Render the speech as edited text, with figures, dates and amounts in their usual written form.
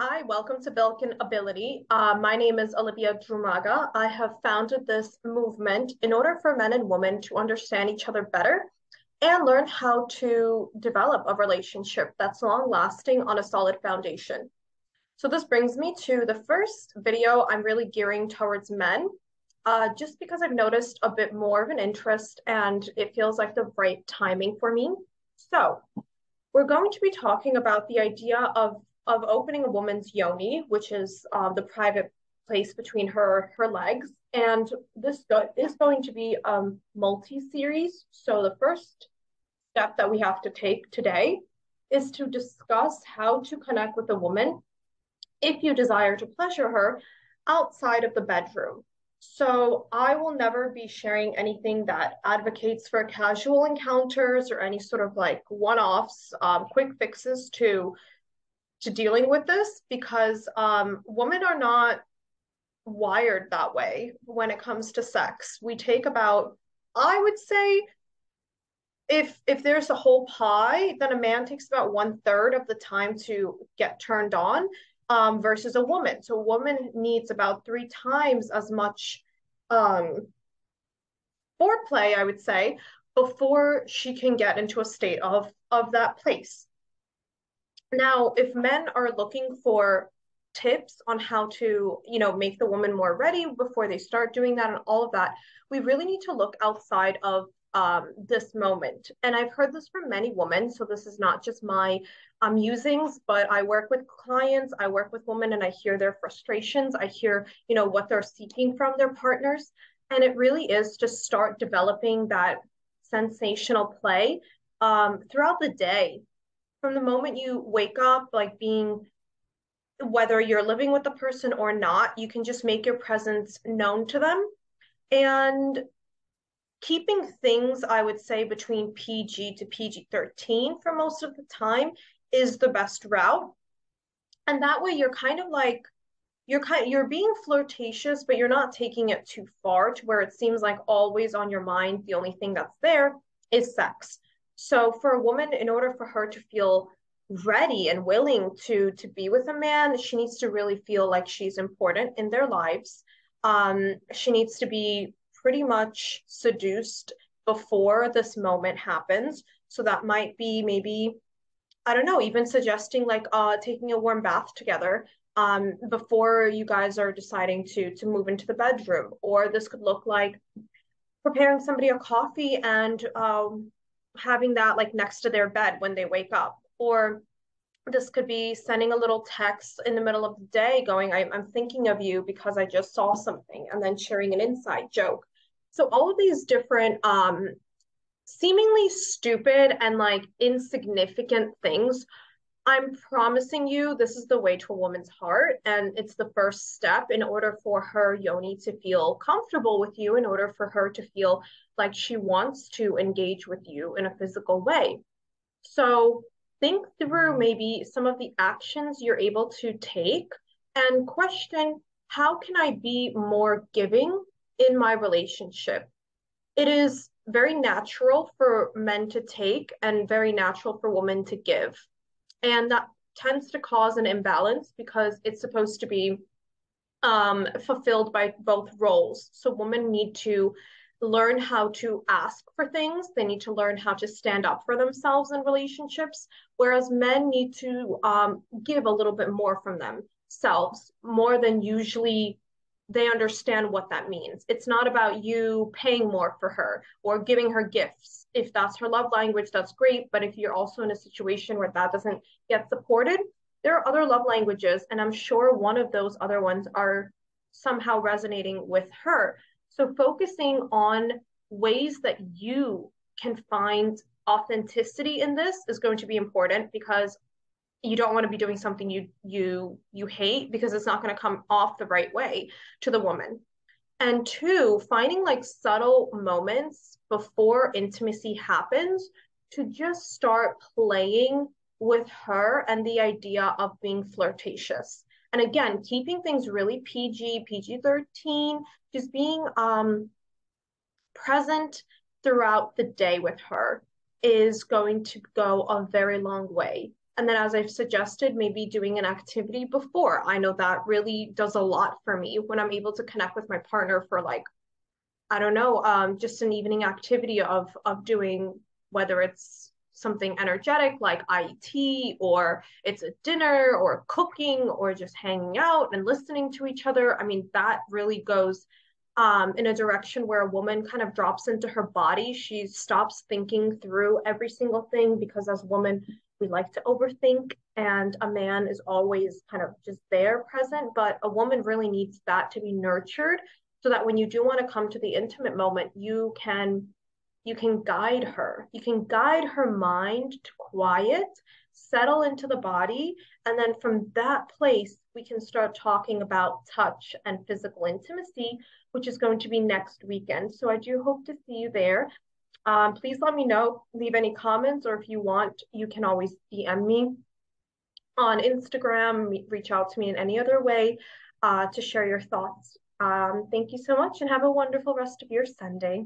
Hi, welcome to Vulcan Ability. My name is Olivia Drumaga. I have founded this movement in order for men and women to understand each other better and learn how to develop a relationship that's long lasting on a solid foundation. So this brings me to the first video I'm really gearing towards men, just because I've noticed a bit more of an interest and it feels like the right timing for me. So we're going to be talking about the idea of opening a woman's yoni, which is the private place between her legs. And this is going to be a multi-series. So the first step that we have to take today is to discuss how to connect with a woman if you desire to pleasure her outside of the bedroom. So I will never be sharing anything that advocates for casual encounters or any sort of like one-offs, quick fixes to dealing with this because women are not wired that way when it comes to sex. We take about, I would say, if there's a whole pie, then a man takes about one third of the time to get turned on, versus a woman. So a woman needs about three times as much um, foreplay, I would say, before she can get into a state of that place. Now, if men are looking for tips on how to, make the woman more ready before they start doing that and all of that, we really need to look outside of this moment. And I've heard this from many women, so this is not just my musings, but I work with clients, I work with women, and I hear their frustrations. I hear, what they're seeking from their partners. And it really is to start developing that sensational play throughout the day from the moment you wake up, like being whether you're living with the person or not, you can just make your presence known to them. And keeping things, I would say, between PG to PG-13 for most of the time is the best route. And that way you're kind of like you're being flirtatious, but you're not taking it too far to where it seems like always on your mind, the only thing that's there is sex. So for a woman, in order for her to feel ready and willing to be with a man, she needs to really feel like she's important in their lives. She needs to be pretty much seduced before this moment happens. So that might be maybe, I don't know, even suggesting like taking a warm bath together before you guys are deciding to move into the bedroom. Or this could look like preparing somebody a coffee and having that like next to their bed when they wake up. Or this could be sending a little text in the middle of the day going, I'm thinking of you because I just saw something, and then sharing an inside joke. So all of these different seemingly stupid and like insignificant things, I'm promising you this is the way to a woman's heart, and it's the first step in order for her yoni to feel comfortable with you, in order for her to feel like she wants to engage with you in a physical way. So think through maybe some of the actions you're able to take and question, how can I be more giving in my relationship? It is very natural for men to take and very natural for women to give. And that tends to cause an imbalance because it's supposed to be fulfilled by both roles. So women need to learn how to ask for things. They need to learn how to stand up for themselves in relationships, whereas men need to give a little bit more from themselves, more than usually they understand what that means. It's not about you paying more for her or giving her gifts. If that's her love language, that's great. But if you're also in a situation where that doesn't get supported, there are other love languages, and I'm sure one of those other ones are somehow resonating with her. So focusing on ways that you can find authenticity in this is going to be important, because you don't want to be doing something you hate, because it's not going to come off the right way to the woman. And two, finding like subtle moments before intimacy happens to just start playing with her and the idea of being flirtatious. And again, keeping things really PG, PG-13, just being present throughout the day with her is going to go a very long way. And then, as I've suggested, maybe doing an activity before. I know that really does a lot for me when I'm able to connect with my partner for like, I don't know, just an evening activity of doing, whether it's something energetic like IET, or it's a dinner or cooking or just hanging out and listening to each other. I mean, that really goes in a direction where a woman kind of drops into her body. She stops thinking through every single thing, because as women, we like to overthink, and a man is always kind of just there present. But a woman really needs that to be nurtured, so that when you do want to come to the intimate moment, you can guide her. You can guide her mind to quiet, settle into the body, and then from that place, we can start talking about touch and physical intimacy, which is going to be next weekend. So I do hope to see you there. Please let me know, leave any comments, or if you want, you can always DM me on Instagram, reach out to me in any other way to share your thoughts. Thank you so much and have a wonderful rest of your Sunday.